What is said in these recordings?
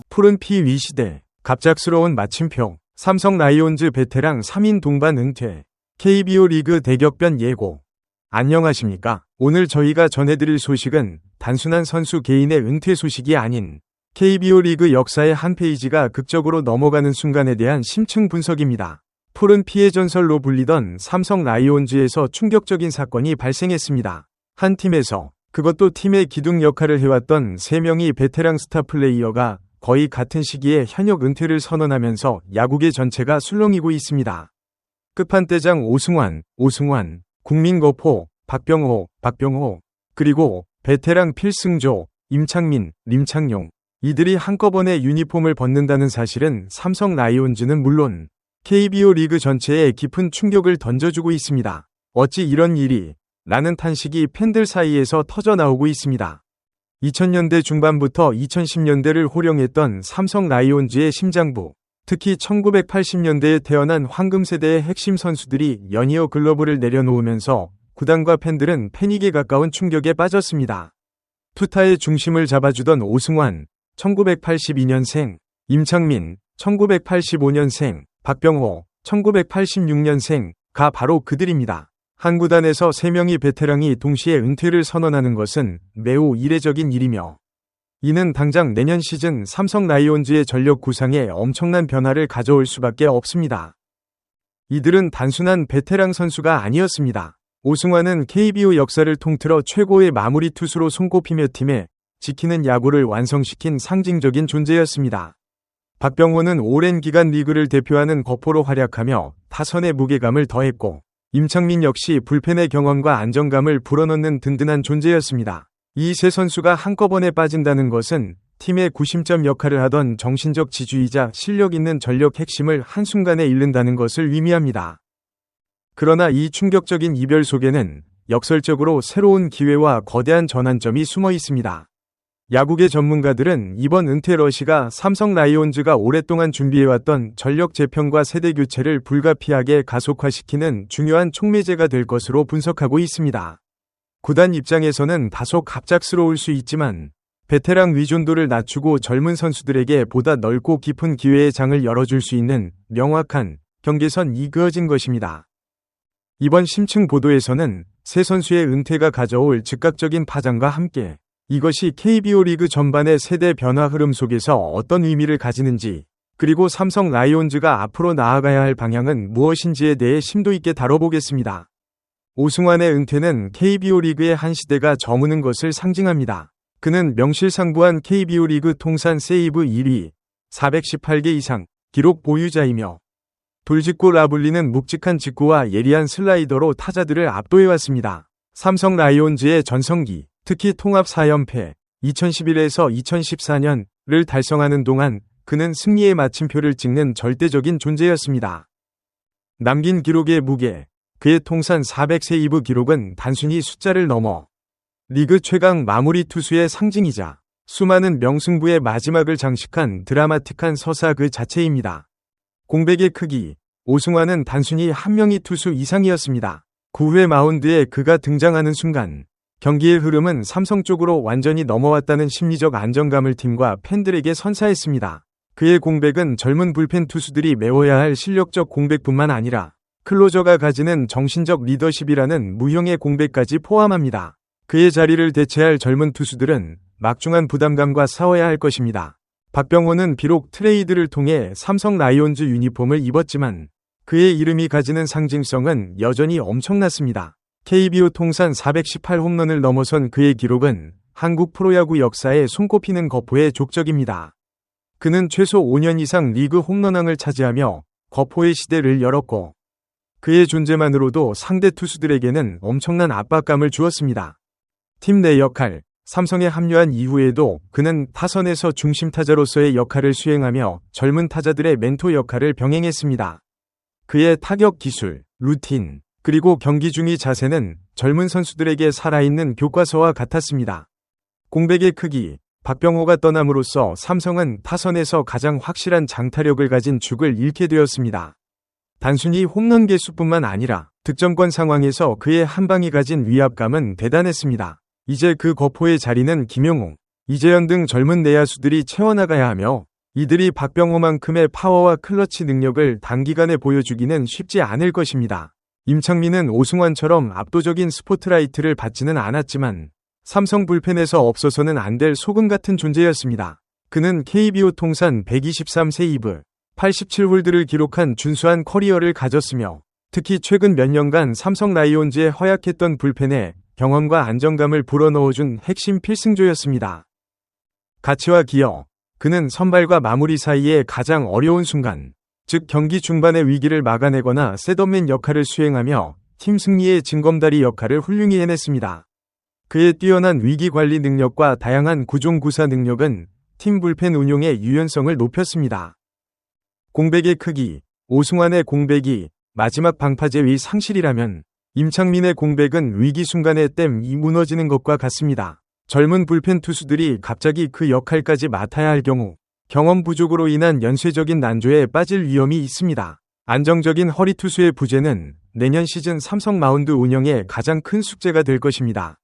푸른 피위 시대, 갑작스러운 마침표, 삼성 라이온즈 베테랑 3인 동반 은퇴, KBO 리그 대격변 예고. 안녕하십니까? 오늘 저희가 전해드릴 소식은 단순한 선수 개인의 은퇴 소식이 아닌 KBO 리그 역사의 한 페이지가 극적으로 넘어가는 순간에 대한 심층 분석입니다. 푸른 피의 전설로 불리던 삼성 라이온즈에서 충격적인 사건이 발생했습니다. 한 팀에서, 그것도 팀의 기둥 역할을 해왔던 3명의 베테랑 스타 플레이어가 거의 같은 시기에 현역 은퇴를 선언하면서 야구계 전체가 술렁이고 있습니다. 끝판대장 오승환, 국민거포, 박병호, 그리고 베테랑 필승조, 림창용. 이들이 한꺼번에 유니폼을 벗는다는 사실은 삼성 라이온즈는 물론 KBO 리그 전체에 깊은 충격을 던져주고 있습니다. 어찌 이런 일이? 라는 탄식이 팬들 사이에서 터져나오고 있습니다. 2000년대 중반부터 2010년대를 호령했던 삼성 라이온즈의 심장부, 특히 1980년대에 태어난 황금세대의 핵심 선수들이 연이어 글러브를 내려놓으면서 구단과 팬들은 패닉에 가까운 충격에 빠졌습니다. 투타의 중심을 잡아주던 오승환, 1982년생, 임창민, 1985년생, 박병호, 1986년생가 바로 그들입니다. 한 구단에서 3명의 베테랑이 동시에 은퇴를 선언하는 것은 매우 이례적인 일이며, 이는 당장 내년 시즌 삼성 라이온즈의 전력 구상에 엄청난 변화를 가져올 수밖에 없습니다. 이들은 단순한 베테랑 선수가 아니었습니다. 오승환은 KBO 역사를 통틀어 최고의 마무리 투수로 손꼽히며 팀에 지키는 야구를 완성시킨 상징적인 존재였습니다. 박병호는 오랜 기간 리그를 대표하는 거포로 활약하며 타선의 무게감을 더했고, 임창민 역시 불펜의 경험과 안정감을 불어넣는 든든한 존재였습니다. 이 세 선수가 한꺼번에 빠진다는 것은 팀의 구심점 역할을 하던 정신적 지주이자 실력 있는 전력 핵심을 한순간에 잃는다는 것을 의미합니다. 그러나 이 충격적인 이별 속에는 역설적으로 새로운 기회와 거대한 전환점이 숨어 있습니다. 야구계 전문가들은 이번 은퇴 러시가 삼성 라이온즈가 오랫동안 준비해왔던 전력 재편과 세대 교체를 불가피하게 가속화시키는 중요한 촉매제가 될 것으로 분석하고 있습니다. 구단 입장에서는 다소 갑작스러울 수 있지만 베테랑 의존도를 낮추고 젊은 선수들에게 보다 넓고 깊은 기회의 장을 열어줄 수 있는 명확한 경계선이 그어진 것입니다. 이번 심층 보도에서는 세 선수의 은퇴가 가져올 즉각적인 파장과 함께 이것이 KBO 리그 전반의 세대 변화 흐름 속에서 어떤 의미를 가지는지, 그리고 삼성 라이온즈가 앞으로 나아가야 할 방향은 무엇인지에 대해 심도 있게 다뤄보겠습니다. 오승환의 은퇴는 KBO 리그의 한 시대가 저무는 것을 상징합니다. 그는 명실상부한 KBO 리그 통산 세이브 1위, 418개 이상 기록 보유자이며 돌직구라 불리는 묵직한 직구와 예리한 슬라이더로 타자들을 압도해왔습니다. 삼성 라이온즈의 전성기, 특히 통합 4연패, 2011에서 2014년을 달성하는 동안 그는 승리의 마침표를 찍는 절대적인 존재였습니다. 남긴 기록의 무게, 그의 통산 400세이브 기록은 단순히 숫자를 넘어 리그 최강 마무리 투수의 상징이자 수많은 명승부의 마지막을 장식한 드라마틱한 서사 그 자체입니다. 공백의 크기, 오승환은 단순히 한 명의 투수 이상이었습니다. 9회 마운드에 그가 등장하는 순간 경기의 흐름은 삼성 쪽으로 완전히 넘어왔다는 심리적 안정감을 팀과 팬들에게 선사했습니다. 그의 공백은 젊은 불펜 투수들이 메워야 할 실력적 공백뿐만 아니라 클로저가 가지는 정신적 리더십이라는 무형의 공백까지 포함합니다. 그의 자리를 대체할 젊은 투수들은 막중한 부담감과 싸워야 할 것입니다. 박병호는 비록 트레이드를 통해 삼성 라이온즈 유니폼을 입었지만 그의 이름이 가지는 상징성은 여전히 엄청났습니다. KBO 통산 418홈런을 넘어선 그의 기록은 한국 프로야구 역사에 손꼽히는 거포의 족적입니다. 그는 최소 5년 이상 리그 홈런왕을 차지하며 거포의 시대를 열었고, 그의 존재만으로도 상대 투수들에게는 엄청난 압박감을 주었습니다. 팀 내 역할, 삼성에 합류한 이후에도 그는 타선에서 중심 타자로서의 역할을 수행하며 젊은 타자들의 멘토 역할을 병행했습니다. 그의 타격 기술, 루틴, 그리고 경기 중의 자세는 젊은 선수들에게 살아있는 교과서와 같았습니다. 공백의 크기, 박병호가 떠남으로써 삼성은 타선에서 가장 확실한 장타력을 가진 죽을 잃게 되었습니다. 단순히 홈런 개수뿐만 아니라 득점권 상황에서 그의 한 방이 가진 위압감은 대단했습니다. 이제 그 거포의 자리는 김영웅, 이재현 등 젊은 내야수들이 채워나가야 하며 이들이 박병호만큼의 파워와 클러치 능력을 단기간에 보여주기는 쉽지 않을 것입니다. 임창민은 오승환처럼 압도적인 스포트라이트를 받지는 않았지만 삼성 불펜에서 없어서는 안 될 소금 같은 존재였습니다. 그는 KBO 통산 123세이브, 87홀드를 기록한 준수한 커리어를 가졌으며 특히 최근 몇 년간 삼성 라이온즈에 허약했던 불펜에 경험과 안정감을 불어넣어준 핵심 필승조였습니다. 가치와 기여. 그는 선발과 마무리 사이의 가장 어려운 순간, 즉 경기 중반의 위기를 막아내거나 셋업맨 역할을 수행하며 팀 승리의 징검다리 역할을 훌륭히 해냈습니다. 그의 뛰어난 위기관리 능력과 다양한 구종구사 능력은 팀 불펜 운용의 유연성을 높였습니다. 공백의 크기. 오승환의 공백이 마지막 방파제의 상실이라면 임창민의 공백은 위기 순간의 댐이 무너지는 것과 같습니다. 젊은 불펜 투수들이 갑자기 그 역할까지 맡아야 할 경우 경험 부족으로 인한 연쇄적인 난조에 빠질 위험이 있습니다. 안정적인 허리 투수의 부재는 내년 시즌 삼성 마운드 운영의 가장 큰 숙제가 될 것입니다.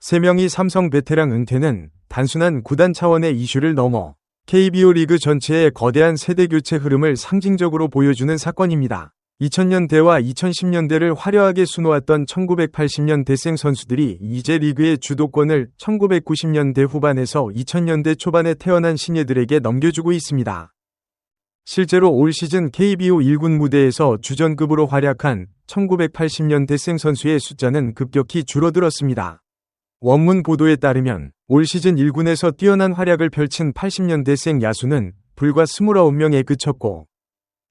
3명이 삼성 베테랑 은퇴는 단순한 구단 차원의 이슈를 넘어 KBO 리그 전체의 거대한 세대 교체 흐름을 상징적으로 보여주는 사건입니다. 2000년대와 2010년대를 화려하게 수놓았던 1980년 대생 선수들이 이제 리그의 주도권을 1990년대 후반에서 2000년대 초반에 태어난 신예들에게 넘겨주고 있습니다. 실제로 올 시즌 KBO 1군 무대에서 주전급으로 활약한 1980년 대생 선수의 숫자는 급격히 줄어들었습니다. 원문 보도에 따르면 올 시즌 1군에서 뛰어난 활약을 펼친 80년대생 야수는 불과 29명에 그쳤고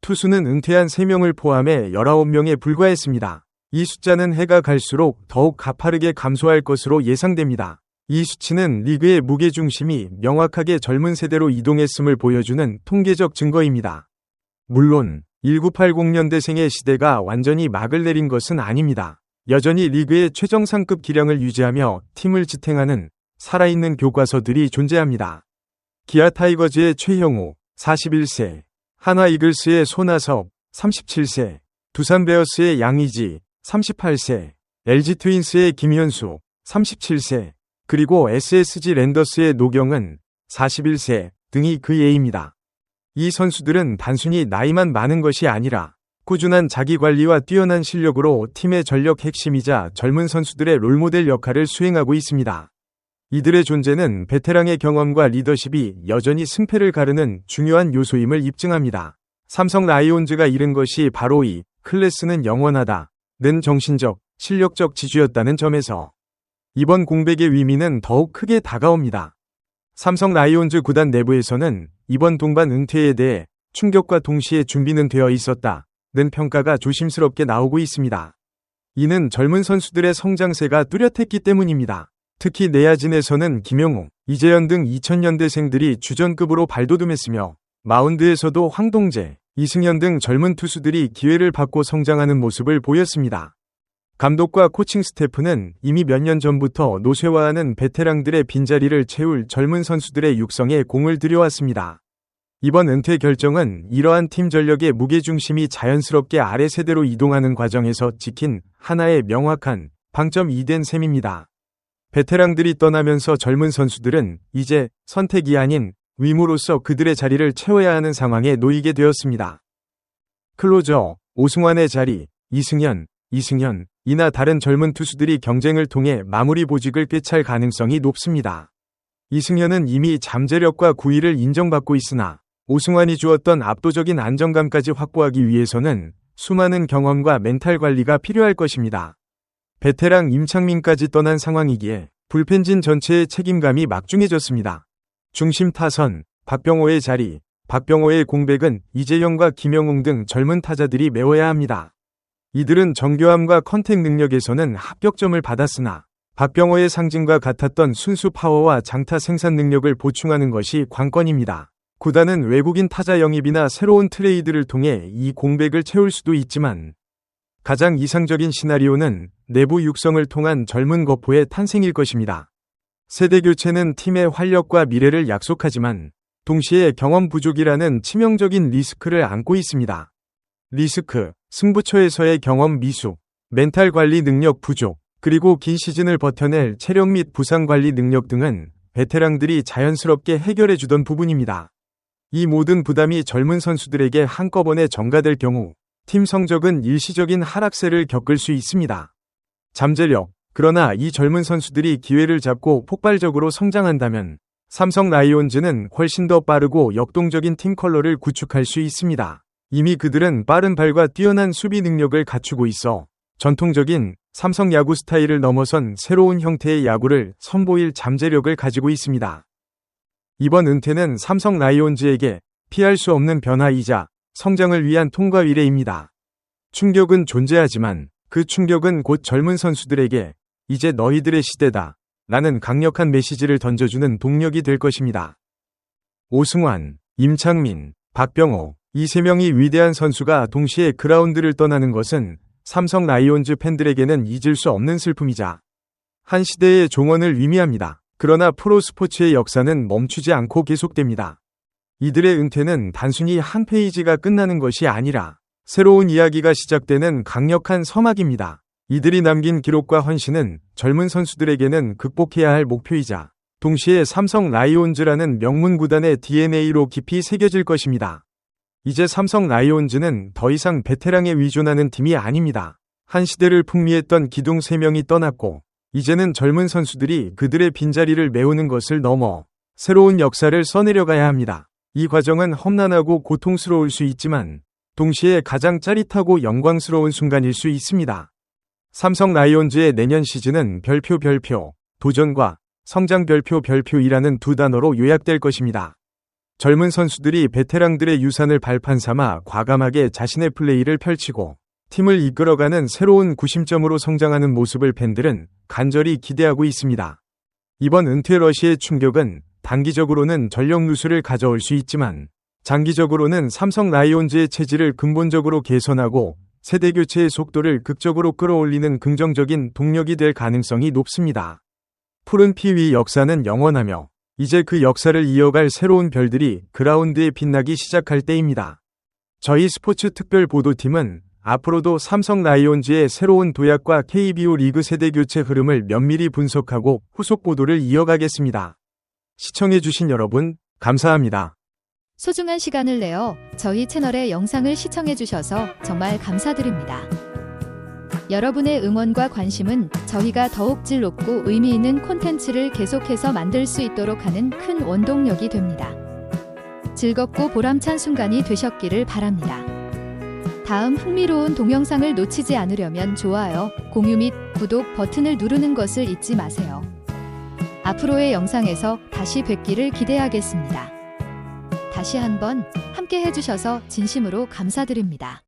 투수는 은퇴한 3명을 포함해 19명에 불과했습니다. 이 숫자는 해가 갈수록 더욱 가파르게 감소할 것으로 예상됩니다. 이 수치는 리그의 무게중심이 명확하게 젊은 세대로 이동했음을 보여주는 통계적 증거입니다. 물론 1980년대생의 시대가 완전히 막을 내린 것은 아닙니다. 여전히 리그의 최정상급 기량을 유지하며 팀을 지탱하는 살아있는 교과서들이 존재합니다. 기아 타이거즈의 최형우, 41세, 한화 이글스의 손아섭, 37세, 두산 베어스의 양의지, 38세, LG 트윈스의 김현수, 37세, 그리고 SSG 랜더스의 노경은 41세 등이 그 예입니다. 이 선수들은 단순히 나이만 많은 것이 아니라 꾸준한 자기관리와 뛰어난 실력으로 팀의 전력 핵심이자 젊은 선수들의 롤모델 역할을 수행하고 있습니다. 이들의 존재는 베테랑의 경험과 리더십이 여전히 승패를 가르는 중요한 요소임을 입증합니다. 삼성 라이온즈가 잃은 것이 바로 이 클래스는 영원하다는 정신적, 실력적 지주였다는 점에서 이번 공백의 의미는 더욱 크게 다가옵니다. 삼성 라이온즈 구단 내부에서는 이번 동반 은퇴에 대해 충격과 동시에 준비는 되어 있었다는 평가가 조심스럽게 나오고 있습니다. 이는 젊은 선수들의 성장세가 뚜렷했기 때문입니다. 특히 내야진에서는 김영웅, 이재현 등 2000년대생들이 주전급으로 발돋움했으며 마운드에서도 황동재, 이승현 등 젊은 투수들이 기회를 받고 성장하는 모습을 보였습니다. 감독과 코칭 스태프는 이미 몇 년 전부터 노쇠화하는 베테랑들의 빈자리를 채울 젊은 선수들의 육성에 공을 들여왔습니다. 이번 은퇴 결정은 이러한 팀 전력의 무게중심이 자연스럽게 아래 세대로 이동하는 과정에서 찍힌 하나의 명확한 방점이 된 셈입니다. 베테랑들이 떠나면서 젊은 선수들은 이제 선택이 아닌 의무로서 그들의 자리를 채워야 하는 상황에 놓이게 되었습니다. 클로저, 오승환의 자리, 이승현이나 다른 젊은 투수들이 경쟁을 통해 마무리 보직을 꿰찰 가능성이 높습니다. 이승현은 이미 잠재력과 구위를 인정받고 있으나 오승환이 주었던 압도적인 안정감까지 확보하기 위해서는 수많은 경험과 멘탈 관리가 필요할 것입니다. 베테랑 임창민까지 떠난 상황이기에 불펜진 전체의 책임감이 막중해졌습니다. 중심 타선, 박병호의 자리, 박병호의 공백은 이재영과 김영웅 등 젊은 타자들이 메워야 합니다. 이들은 정교함과 컨택 능력에서는 합격점을 받았으나 박병호의 상징과 같았던 순수 파워와 장타 생산 능력을 보충하는 것이 관건입니다. 구단은 외국인 타자 영입이나 새로운 트레이드를 통해 이 공백을 채울 수도 있지만 가장 이상적인 시나리오는 내부 육성을 통한 젊은 거포의 탄생일 것입니다. 세대 교체는 팀의 활력과 미래를 약속하지만 동시에 경험 부족이라는 치명적인 리스크를 안고 있습니다. 리스크, 승부처에서의 경험 미숙, 멘탈 관리 능력 부족, 그리고 긴 시즌을 버텨낼 체력 및 부상 관리 능력 등은 베테랑들이 자연스럽게 해결해주던 부분입니다. 이 모든 부담이 젊은 선수들에게 한꺼번에 전가될 경우 팀 성적은 일시적인 하락세를 겪을 수 있습니다. 잠재력, 그러나 이 젊은 선수들이 기회를 잡고 폭발적으로 성장한다면 삼성 라이온즈는 훨씬 더 빠르고 역동적인 팀 컬러를 구축할 수 있습니다. 이미 그들은 빠른 발과 뛰어난 수비 능력을 갖추고 있어 전통적인 삼성 야구 스타일을 넘어선 새로운 형태의 야구를 선보일 잠재력을 가지고 있습니다. 이번 은퇴는 삼성 라이온즈에게 피할 수 없는 변화이자 성장을 위한 통과 위례입니다. 충격은 존재하지만 그 충격은 곧 젊은 선수들에게 이제 너희들의 시대다 라는 강력한 메시지를 던져주는 동력이 될 것입니다. 오승환, 임창민, 박병호, 이 세 명이 위대한 선수가 동시에 그라운드를 떠나는 것은 삼성 라이온즈 팬들에게는 잊을 수 없는 슬픔이자 한 시대의 종언을 의미합니다. 그러나 프로스포츠의 역사는 멈추지 않고 계속됩니다. 이들의 은퇴는 단순히 한 페이지가 끝나는 것이 아니라 새로운 이야기가 시작되는 강력한 서막입니다. 이들이 남긴 기록과 헌신은 젊은 선수들에게는 극복해야 할 목표이자 동시에 삼성 라이온즈라는 명문 구단의 DNA로 깊이 새겨질 것입니다. 이제 삼성 라이온즈는 더 이상 베테랑에 의존하는 팀이 아닙니다. 한 시대를 풍미했던 기둥 3명이 떠났고 이제는 젊은 선수들이 그들의 빈자리를 메우는 것을 넘어 새로운 역사를 써내려가야 합니다. 이 과정은 험난하고 고통스러울 수 있지만 동시에 가장 짜릿하고 영광스러운 순간일 수 있습니다. 삼성 라이온즈의 내년 시즌은 별표, 도전과 성장 별표이라는 두 단어로 요약될 것입니다. 젊은 선수들이 베테랑들의 유산을 발판 삼아 과감하게 자신의 플레이를 펼치고 팀을 이끌어가는 새로운 구심점으로 성장하는 모습을 팬들은 간절히 기대하고 있습니다. 이번 은퇴 러시의 충격은 단기적으로는 전력 누수를 가져올 수 있지만 장기적으로는 삼성 라이온즈의 체질을 근본적으로 개선하고 세대 교체의 속도를 극적으로 끌어올리는 긍정적인 동력이 될 가능성이 높습니다. 푸른 피 위 역사는 영원하며 이제 그 역사를 이어갈 새로운 별들이 그라운드에 빛나기 시작할 때입니다. 저희 스포츠 특별 보도팀은 앞으로도 삼성 라이온즈의 새로운 도약과 KBO 리그 세대 교체 흐름을 면밀히 분석하고 후속 보도를 이어가겠습니다. 시청해주신 여러분, 감사합니다. 소중한 시간을 내어 저희 채널의 영상을 시청해주셔서 정말 감사드립니다. 여러분의 응원과 관심은 저희가 더욱 질 높고 의미 있는 콘텐츠를 계속해서 만들 수 있도록 하는 큰 원동력이 됩니다. 즐겁고 보람찬 순간이 되셨기를 바랍니다. 다음 흥미로운 동영상을 놓치지 않으려면 좋아요, 공유 및 구독 버튼을 누르는 것을 잊지 마세요. 앞으로의 영상에서 다시 뵙기를 기대하겠습니다. 다시 한번 함께 해주셔서 진심으로 감사드립니다.